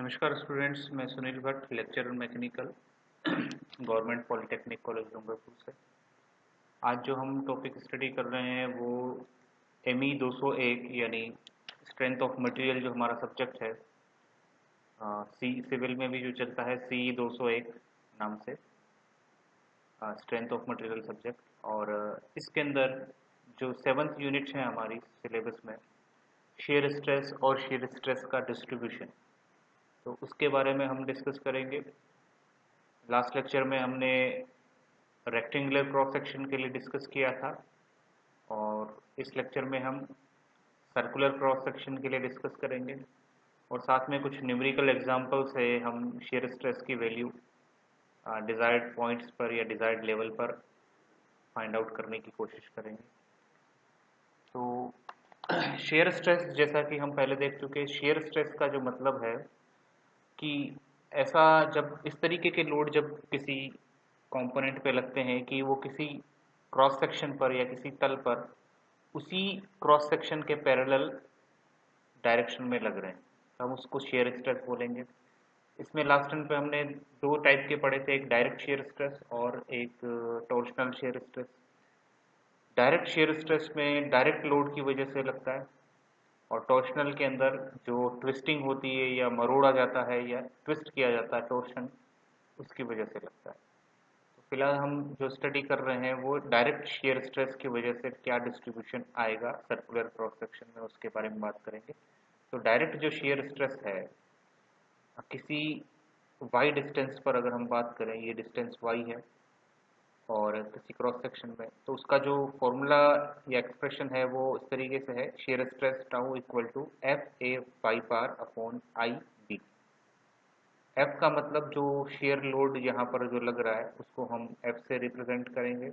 नमस्कार स्टूडेंट्स, मैं Sunil Bhatt, lecturer mechanical, government polytechnic college Dungarpur से। आज जो हम टॉपिक स्टडी कर रहे हैं वो एमई 201 यानी स्ट्रेंथ ऑफ मटेरियल जो हमारा सब्जेक्ट है, सी सिविल में भी जो चलता है सी 201 नाम से, स्ट्रेंथ ऑफ मटेरियल सब्जेक्ट। और इसके अंदर जो 7th यूनिट है हमारी सिलेबस में, शेयर स्ट्रेस और शेयर स्ट्रेस का डिस्ट्रीब्यूशन, तो उसके बारे में हम डिस्कस करेंगे। लास्ट लेक्चर में हमने रेक्टेंगुलर क्रॉस सेक्शन के लिए डिस्कस किया था और इस लेक्चर में हम सर्कुलर क्रॉस सेक्शन के लिए डिस्कस करेंगे और साथ में कुछ न्यूमेरिकल एग्जांपल से हम शेयर स्ट्रेस की वैल्यू डिज़ायर्ड पॉइंट्स पर या डिज़ायर्ड लेवल पर फाइंड आउट करने की कोशिश करेंगे। तो शेयर स्ट्रेस, जैसा कि हम पहले देख चुके, शेयर स्ट्रेस का जो मतलब है कि ऐसा जब इस तरीके के लोड जब किसी कंपोनेंट पे लगते हैं कि वो किसी क्रॉस सेक्शन पर या किसी तल पर उसी क्रॉस सेक्शन के पैरेलल डायरेक्शन में लग रहे हैं, तो हम उसको शेयर स्ट्रेस बोलेंगे। इसमें लास्ट टाइम पे हमने दो टाइप के पढ़े थे, एक डायरेक्ट शेयर स्ट्रेस और एक torsional shear stress. Direct shear stress में डायरेक्ट लोड की वजह से लगता है और टॉर्शनल के अंदर जो ट्विस्टिंग होती है या मरोड़ा जाता है या ट्विस्ट किया जाता है टॉर्शन, उसकी वजह से लगता है। तो फिलहाल हम जो स्टडी कर रहे हैं वो डायरेक्ट शेयर स्ट्रेस की वजह से क्या डिस्ट्रीब्यूशन आएगा सर्कुलर क्रॉस सेक्शन में, उसके बारे में बात करेंगे। तो डायरेक्ट जो शेयर स्ट्रेस है, किसी y डिस्टेंस पर अगर हम बात करें, ये डिस्टेंस y है और किसी क्रॉस सेक्शन में, तो उसका जो फॉर्मूला या एक्सप्रेशन है वो इस तरीके से है, shear stress tau equal to F A Y bar upon I B. F का मतलब जो शेयर लोड यहाँ पर जो लग रहा है उसको हम एफ से रिप्रेजेंट करेंगे।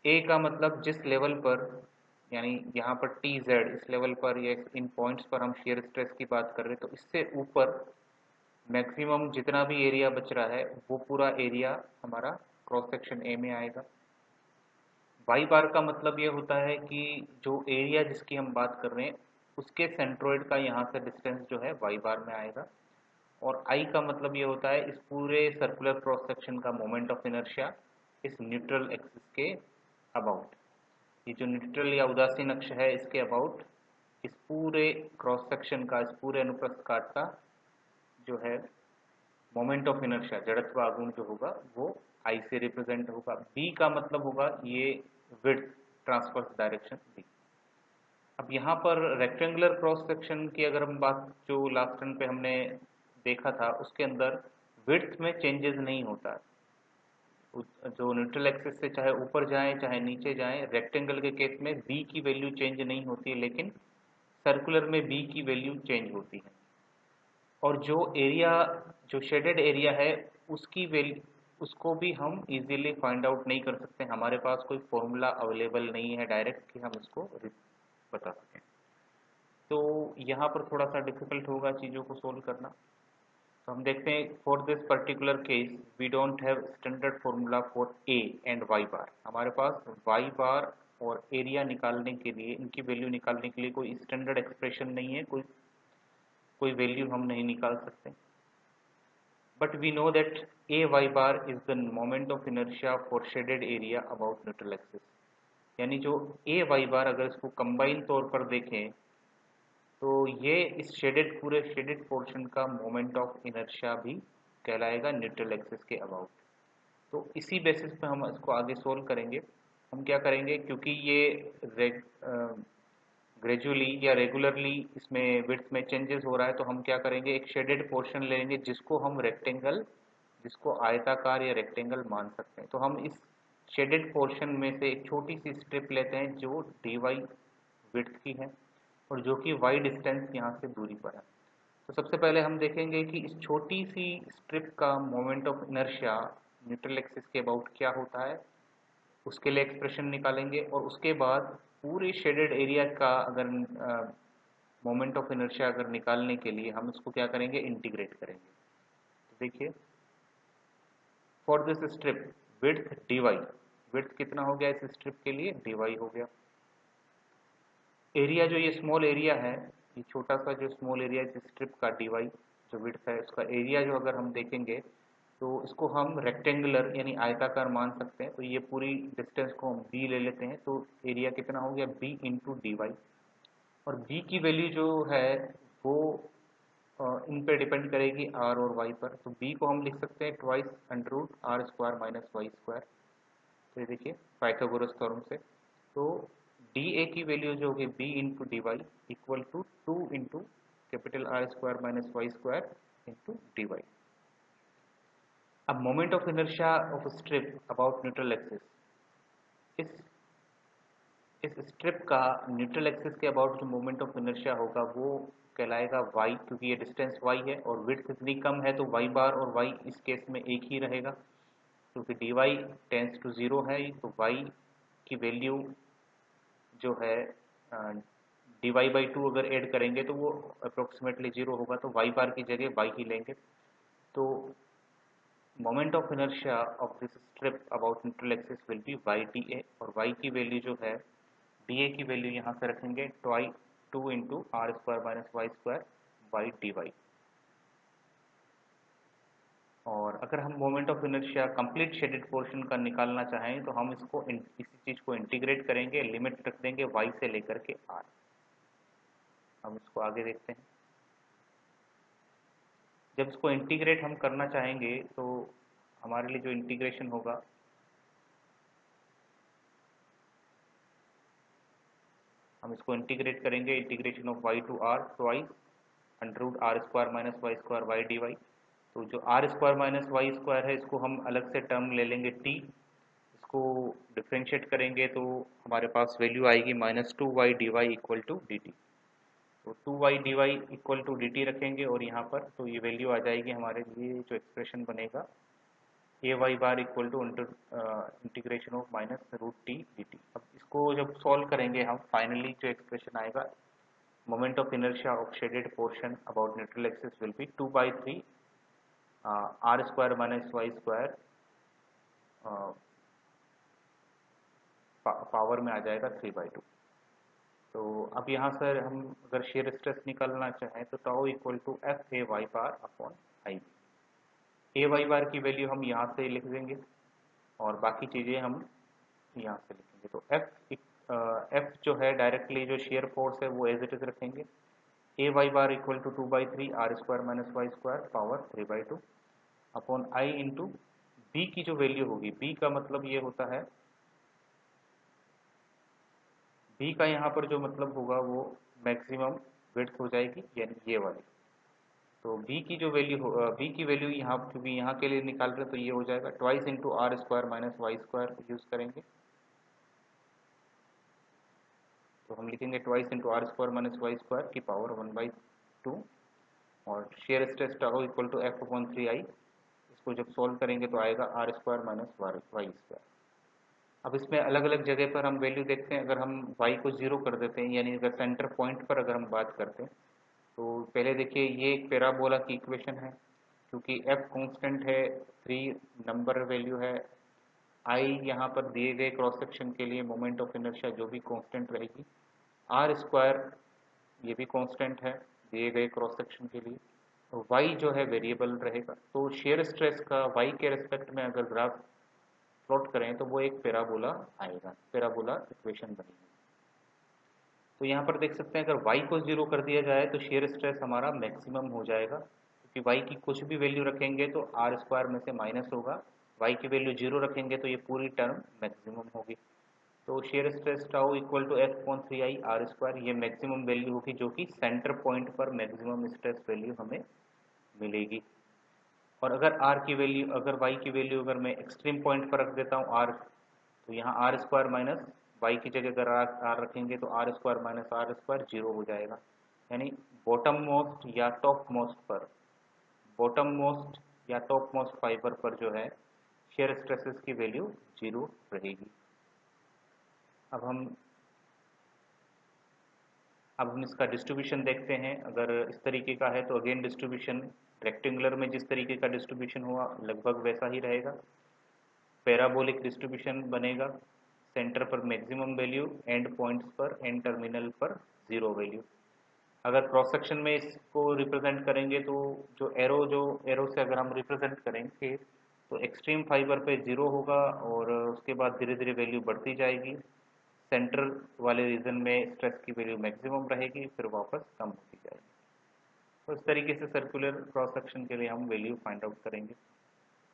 ए का मतलब जिस लेवल पर, यानी यहाँ पर टी जेड इस लेवल पर या इन पॉइंट्स पर हम शेयर स्ट्रेस की बात कर रहे हैं, तो इससे ऊपर मैक्सिमम जितना भी एरिया बच रहा है वो पूरा एरिया हमारा क्रॉस सेक्शन ए में आएगा। वाई बार का मतलब ये होता है कि जो एरिया जिसकी हम बात कर रहे हैं उसके सेंट्रोइड का यहाँ से डिस्टेंस जो है वाई बार में आएगा। और आई का मतलब ये होता है इस पूरे सर्कुलर क्रॉस सेक्शन का मोमेंट ऑफ इनर्शिया इस न्यूट्रल एक्सिस के अबाउट। ये जो न्यूट्रल या उदासीन अक्ष है इसके अबाउट इस पूरे क्रॉस सेक्शन का, इस पूरे अनुप्रस्थ काट का जो है मोमेंट ऑफ इनर्शिया, जड़त्व आघूर्ण जो होगा वो आई से रिप्रेजेंट होगा। बी का मतलब होगा ये विड्थ, ट्रांसवर्स डायरेक्शन बी। अब यहाँ पर रेक्टेंगुलर क्रॉस सेक्शन की अगर हम बात, जो लास्ट टर्न पे हमने देखा था उसके अंदर विड्थ में चेंजेस नहीं होता है। जो न्यूट्रल एक्सिस से चाहे ऊपर जाएं चाहे नीचे जाएं, रेक्टेंगल के केस में बी की वैल्यू चेंज नहीं होती है, लेकिन सर्कुलर में बी की वैल्यू चेंज होती है। और जो एरिया, जो शेडेड एरिया है उसकी वैल्यू, उसको भी हम इजीली फाइंड आउट नहीं कर सकते, हमारे पास कोई फॉर्मूला अवेलेबल नहीं है डायरेक्ट कि हम इसको बता सकें। तो यहाँ पर थोड़ा सा डिफिकल्ट होगा चीज़ों को सोल्व करना। तो हम देखते हैं, for this particular case we don't have standard formula for A and Y bar. हमारे पास वाई बार और एरिया निकालने के लिए, इनकी वैल्यू निकालने के लिए कोई स्टैंडर्ड एक्सप्रेशन नहीं है, कोई वैल्यू हम नहीं निकाल सकते। But we know that a y bar is the moment of inertia for shaded area about neutral axis। यानी जो a y bar अगर इसको कंबाइन तौर पर देखें तो ये इस शेडेड, पूरे शेडेड पोर्शन का मोमेंट ऑफ इनर्शिया भी कहलाएगा न्यूट्रल एक्सिस के अबाउट। तो इसी बेसिस पे हम इसको आगे सोल्व करेंगे। हम क्या करेंगे, क्योंकि ये ग्रेजुअली या रेगुलरली इसमें विड्थ में चेंजेस हो रहा है, तो हम क्या करेंगे, एक शेडेड पोर्शन लेंगे जिसको हम रेक्टेंगल, जिसको आयताकार या रेक्टेंगल मान सकते हैं। तो हम इस शेडेड पोर्शन में से एक छोटी सी स्ट्रिप लेते हैं जो dy विड्थ की है और जो कि y डिस्टेंस यहाँ से दूरी पर है। तो सबसे पहले हम देखेंगे कि इस छोटी सी स्ट्रिप का moment of inertia neutral axis के अबाउट क्या होता है, उसके लिए एक्सप्रेशन निकालेंगे और उसके बाद पूरे शेडेड एरिया का अगर मोमेंट ऑफ इनर्शिया अगर निकालने के लिए हम इसको क्या करेंगे, इंटीग्रेट करेंगे। तो देखिए, for this strip width dy, width कितना हो गया इस स्ट्रिप के लिए, dy हो गया। एरिया जो ये स्मॉल एरिया है, ये छोटा सा जो स्मॉल एरिया इस स्ट्रिप का dy, जो विड्थ है उसका एरिया जो अगर हम देखेंगे तो इसको हम रेक्टेंगुलर यानी आयताकार मान सकते हैं। तो ये पूरी डिस्टेंस को हम बी ले लेते हैं, तो एरिया कितना हो गया बी इंटू डी वाई। और बी की वैल्यू जो है वो इन पे डिपेंड करेगी आर और वाई पर। तो बी को हम लिख सकते हैं twice under root R square minus Y square. तो ये देखिए पाइथागोरस थ्योरम से। तो डी ए की वैल्यू जो होगी B into D Y equal to 2 into capital R square minus Y square into D Y. अब moment of inertia of strip about neutral axis, इस इस स्ट्रिप का न्यूट्रल एक्सिस के अबाउट जो moment of inertia होगा वो कहलाएगा y, क्योंकि ये डिस्टेंस y है और विड्थ इतनी कम है तो y बार और y इस केस में एक ही रहेगा, क्योंकि dy टेंस टू 0 है। तो y की वैल्यू जो है dy बाई 2 अगर ऐड करेंगे तो वो अप्रोक्सीमेटली 0 होगा, तो y बार की जगह y ही लेंगे। तो moment of inertia of this strip about neutral axis will be y dA, और y की वैल्यू जो है dA की वैल्यू यहाँ से रखेंगे 2 into R square minus Y square by D Y. और अगर हम moment of inertia complete shaded portion का निकालना चाहें तो हम इसको इसी चीज़ को इंटीग्रेट करेंगे, लिमिट रख देंगे y से लेकर के r। हम इसको आगे देखते हैं। जब इसको इंटीग्रेट हम करना चाहेंगे तो हमारे लिए जो इंटीग्रेशन होगा हम इसको इंटीग्रेट करेंगे, integration of y to r twice under root R square minus Y square Y D Y. तो जो R square minus Y square है इसको हम अलग से टर्म ले लेंगे t, इसको डिफ्रेंशिएट करेंगे तो हमारे पास वैल्यू आएगी -2y dy equal to D T. तो 2y dy equal to D T रखेंगे और यहाँ पर तो ये वैल्यू आ जाएगी हमारे लिए, जो एक्सप्रेशन बनेगा A Y bar equal to integration of minus root T D T. अब इसको जब सॉल्व करेंगे हम फाइनली जो एक्सप्रेशन आएगा moment of inertia of shaded portion about neutral axis will be 2/3 R square minus Y square power में आ जाएगा 3/2। तो अब यहाँ सर हम अगर शेयर स्ट्रेस निकालना चाहें तो tau equal to F A Y bar upon I. A Y bar की वैल्यू हम यहाँ से लिख देंगे और बाकी चीज़ें हम यहाँ से लिखेंगे। तो एफ जो है डायरेक्टली जो शेयर फोर्स है वो एज इट इज रखेंगे, A Y bar equal to 2/3 R square minus Y square power 3/2 upon I into B की जो वैल्यू होगी, बी का मतलब ये होता है, बी का यहाँ पर जो मतलब होगा वो मैक्सिमम विड्थ हो जाएगी यानी ये वाली। तो बी की जो वैल्यू बी की वैल्यू यहाँ क्योंकि यहाँ के लिए निकाल रहे हैं तो ये हो जाएगा twice into R square minus Y square use करेंगे। तो हम लिखेंगे twice into R square minus Y square की पावर 1/2 और shear stress tau equal to F upon 3i। इसको जब सॉल्व करेंगे तो आएगा R square minus Y square. अब इसमें अलग अलग जगह पर हम वैल्यू देखते हैं। अगर हम y को 0 कर देते हैं यानी अगर सेंटर पॉइंट पर अगर हम बात करते हैं तो पहले देखिए ये एक पैराबोला की इक्वेशन है, क्योंकि f कांस्टेंट है, 3 नंबर वैल्यू है, i यहाँ पर दिए गए क्रॉस सेक्शन के लिए मोमेंट ऑफ इनर्शिया जो भी कांस्टेंट रहेगी, r स्क्वायर ये भी कांस्टेंट है दिए गए क्रॉस सेक्शन के लिए, तो y जो है वेरिएबल रहेगा। तो शेयर स्ट्रेस का y के रेस्पेक्ट में अगर ग्राफ प्लॉट करें तो वो एक पैराबोला आएगा, पैराबोला इक्वेशन बनेगी। तो यहाँ पर देख सकते हैं अगर y को 0 कर दिया जाए तो शेयर स्ट्रेस हमारा मैक्सिमम हो जाएगा, क्योंकि y की कुछ भी वैल्यू रखेंगे तो आर स्क्वायर में से माइनस होगा, y की वैल्यू 0 रखेंगे तो ये पूरी टर्म मैक्सिमम होगी। तो shear stress tau equal to F upon 3i R square, ये मैक्सिमम वैल्यू होगी जो कि सेंटर पॉइंट पर मैक्सिमम स्ट्रेस वैल्यू हमें मिलेगी। और अगर r की वैल्यू अगर y की वैल्यू अगर मैं एक्सट्रीम पॉइंट पर रख देता हूँ r, तो यहाँ आर स्क्वायर माइनस वाई की जगह अगर आर रखेंगे तो R square minus R square 0 हो जाएगा, यानी बॉटम मोस्ट या टॉप मोस्ट पर, बॉटम मोस्ट या टॉप मोस्ट फाइबर पर जो है शेयर स्ट्रेसेस की वैल्यू 0 रहेगी। अब हम इसका डिस्ट्रीब्यूशन देखते हैं। अगर इस तरीके का है तो अगेन डिस्ट्रीब्यूशन रेक्टेंगुलर में जिस तरीके का डिस्ट्रीब्यूशन हुआ लगभग वैसा ही रहेगा, पैराबोलिक डिस्ट्रीब्यूशन बनेगा, सेंटर पर मैक्सिमम वैल्यू, एंड पॉइंट्स पर एंड टर्मिनल पर 0 वैल्यू। अगर क्रॉस सेक्शन में इसको रिप्रेजेंट करेंगे तो जो एरो से अगर हम रिप्रेजेंट करेंगे तो एक्सट्रीम फाइबर पे 0 होगा और उसके बाद धीरे धीरे वैल्यू बढ़ती जाएगी। सेंटर वाले रीजन में स्ट्रेस की वैल्यू मैक्सिमम रहेगी, फिर वापस कम होती जाएगी। तो इस तरीके से सर्कुलर क्रॉस सेक्शन के लिए हम वैल्यू फाइंड आउट करेंगे।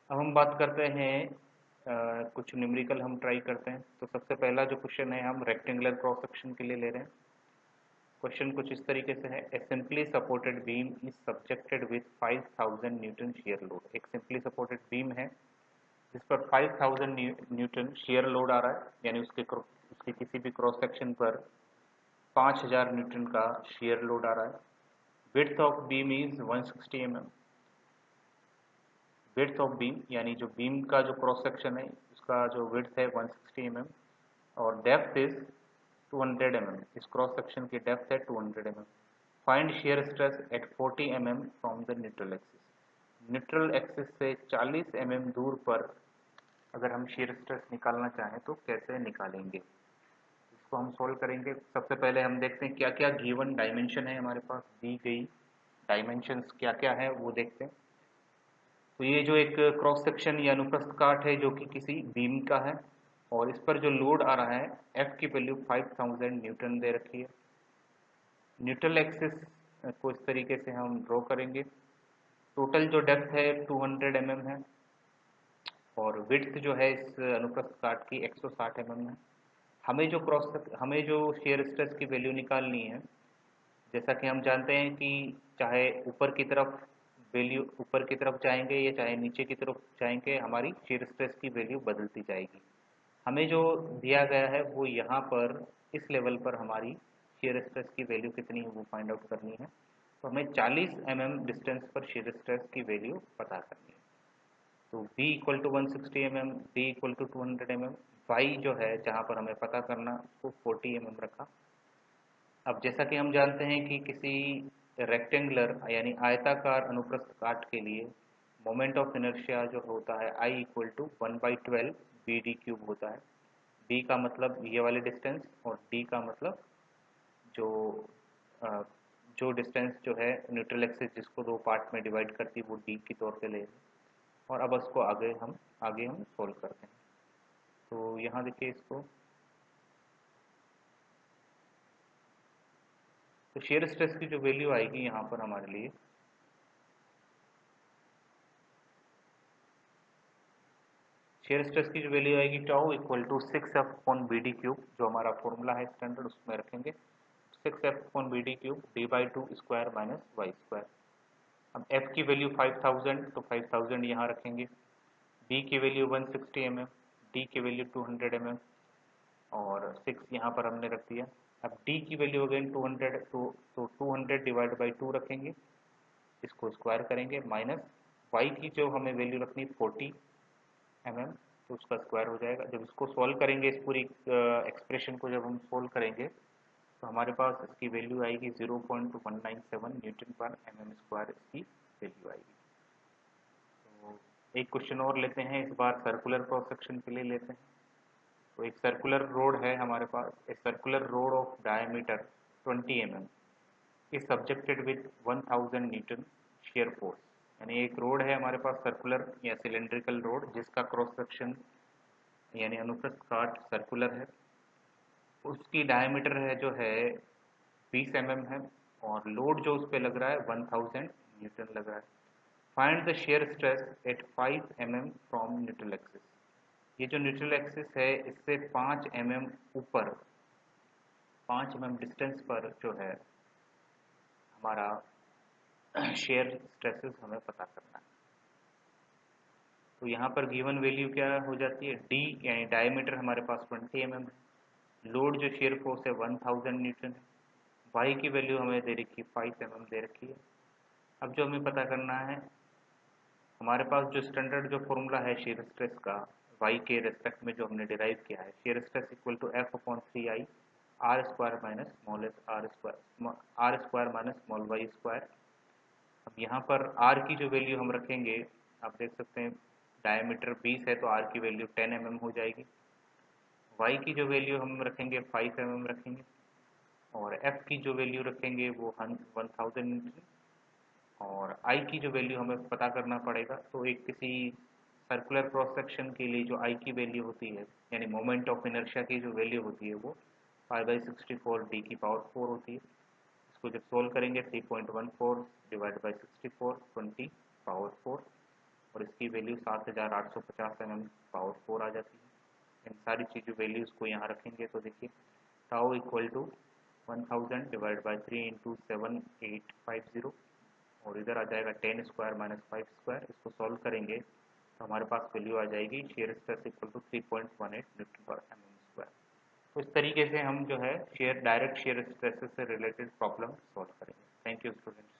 अब हम बात करते हैं कुछ न्यूमेरिकल हम ट्राई करते हैं। तो सबसे पहला जो क्वेश्चन है हम रेक्टेंगुलर क्रॉस सेक्शन के लिए ले रहे हैं। क्वेश्चन कुछ इस तरीके से है, ए simply supported beam is subjected with 5000 Newton shear load. एक सिंपली सपोर्टेड बीम है जिस पर 5000 न्यूटन शियर लोड आ रहा है, यानी उसके किसी भी क्रॉस सेक्शन पर 5000 न्यूटन का शियर लोड आ रहा है। Width of beam is 160 mm। Width of beam यानी जो बीम का जो क्रॉस सेक्शन है उसका जो विड्थ है 160 mm और डेप्थ इज 200 mm। इस क्रॉस सेक्शन की डेप्थ है 200 mm। Find shear stress eight 40 mm from the neutral axis. Neutral axis से 40 mm दूर पर अगर हम शियर स्ट्रेस निकालना चाहें तो कैसे निकालेंगे, इसको हम सोल्व करेंगे। सबसे पहले हम देखते हैं क्या क्या गिवन डायमेंशन है हमारे पास, दी गई डायमेंशंस क्या क्या है वो देखते हैं। तो ये जो एक क्रॉस सेक्शन या अनुप्रस्थ काट है जो कि किसी बीम का है और इस पर जो लोड आ रहा है एफ की वैल्यू 5000 न्यूटन दे रखी है। न्यूट्रल एक्सिस को इस तरीके से हम ड्रॉ करेंगे। टोटल जो डेप्थ है 200 mm है और विड्थ जो है इस अनुप्रस्थ काट की 160 mm है। हमें जो शेयर स्ट्रेस की वैल्यू निकालनी है, जैसा कि हम जानते हैं कि चाहे ऊपर की तरफ जाएंगे या चाहे नीचे की तरफ जाएंगे हमारी शेयर स्ट्रेस की वैल्यू बदलती जाएगी। हमें जो दिया गया है वो यहाँ पर इस लेवल पर हमारी शेयर स्ट्रेस की वैल्यू कितनी है वो फाइंड आउट करनी है। तो हमें 40 mm डिस्टेंस पर शेयर स्ट्रेस की वैल्यू पता करनी है। तो B equal to 160 mm, D equal to 200 mm, Y जो है जहाँ पर हमें पता करना उसको 40 mm रखा। अब जैसा कि हम जानते हैं कि किसी रेक्टेंगुलर यानी आयताकार अनुप्रस्थ काट के लिए मोमेंट ऑफ इनर्शिया जो होता है I equal to 1/12 BD cube होता है। B का मतलब ये वाले डिस्टेंस और D का मतलब जो अ, जो डिस्टेंस जो है न्यूट्रल एक्सिस जिसको दो पार्ट में डिवाइड करती है वो D के तौर पे ले लें। और अब उसको आगे हम सोल्व करते हैं। तो यहाँ देखिए इसको, तो शेयर स्ट्रेस की जो वैल्यू आएगी यहाँ पर हमारे लिए शेयर स्ट्रेस की जो वैल्यू आएगी tau equal to 6F upon B D cube, जो हमारा फॉर्मूला है स्टैंडर्ड उसमें रखेंगे 6F upon B D cube D/2 square minus Y square. अब F की वैल्यू 5000 तो 5000 यहाँ रखेंगे, B की वैल्यू 160 mm, D की वैल्यू 200 mm और 6 यहाँ पर हमने रख दिया। अब D की वैल्यू अगेन 200 तो 200 डिवाइड बाई 2 रखेंगे, इसको स्क्वायर करेंगे माइनस y की जो हमें वैल्यू रखनी 40 mm तो उसका स्क्वायर हो जाएगा। जब इसको सॉल्व करेंगे इस पूरी एक्सप्रेशन को जब हम सॉल्व करेंगे तो हमारे पास इसकी वैल्यू आएगी 0.197 न्यूटन पर mm स्क्वायर इसकी वैल्यू आएगी। तो एक क्वेश्चन और लेते हैं, इस बार सर्कुलर क्रॉस सेक्शन के लिए लेते हैं। तो एक सर्कुलर रोड है हमारे पास, a circular rod of diameter 20 mm is subjected with 1000 newton shear force. यानी एक रोड है हमारे पास सर्कुलर या सिलेंड्रिकल रोड जिसका क्रॉस सेक्शन यानी अनुप्रस्थ काट सर्कुलर है, उसकी डायमीटर है जो है 20 mm है और लोड जो उस पर लग रहा है 1000 न्यूटन लग रहा है। Find the shear stress eight 5 mm from neutral axis. ये जो न्यूट्रल एक्सिस है इससे 5 mm ऊपर 5 mm डिस्टेंस पर जो है हमारा शेयर स्ट्रेसेस हमें पता करना है। तो यहाँ पर गिवन वैल्यू क्या हो जाती है, डी यानी डायमीटर हमारे पास 20 mm है, लोड जो शेयर फोर्स है 1000 न्यूटन है, वाई की वैल्यू हमें दे रखी है 5 mm दे रखी है। अब जो हमें पता करना है, हमारे पास जो स्टैंडर्ड जो फॉर्मूला है शेयर स्ट्रेस का वाई के रेस्पेक्ट में जो हमने डिराइव किया है, shear stress equal to F upon 3 I R square minus small S R square minus small Y square. अब यहाँ पर r की जो वैल्यू हम रखेंगे, आप देख सकते हैं डायमीटर 20 है तो r की वैल्यू 10 mm हो जाएगी। y की जो वैल्यू हम रखेंगे 5 mm रखेंगे और एफ की जो वैल्यू रखेंगे वो 1000 और आई की जो वैल्यू हमें पता करना पड़ेगा। तो एक किसी सर्कुलर क्रॉस सेक्शन के लिए जो आई की वैल्यू होती है, यानी मोमेंट ऑफ इनर्शिया की जो वैल्यू होती है वो 5/64 d⁴ होती है। इसको जब सोल्व करेंगे 3.14 डिवाइड बाई 64 20 पावर 4 और इसकी वैल्यू 7850 पावर 4 आ जाती है। इन सारी चीज़ों वैल्यूज़ को यहाँ रखेंगे तो देखिए tau equal to 1000 divide by 3 into 7850 और इधर आ जाएगा 10 स्क्वायर माइनस 5 स्क्वायर। इसको सॉल्व करेंगे तो हमारे पास वैल्यू आ जाएगी shear stress equal to 3.18 newton पर mm स्क्वायर। तो इस तरीके से हम जो है शेयर डायरेक्ट शेयर स्ट्रेसेस से रिलेटेड प्रॉब्लम सॉल्व करेंगे। Thank you students.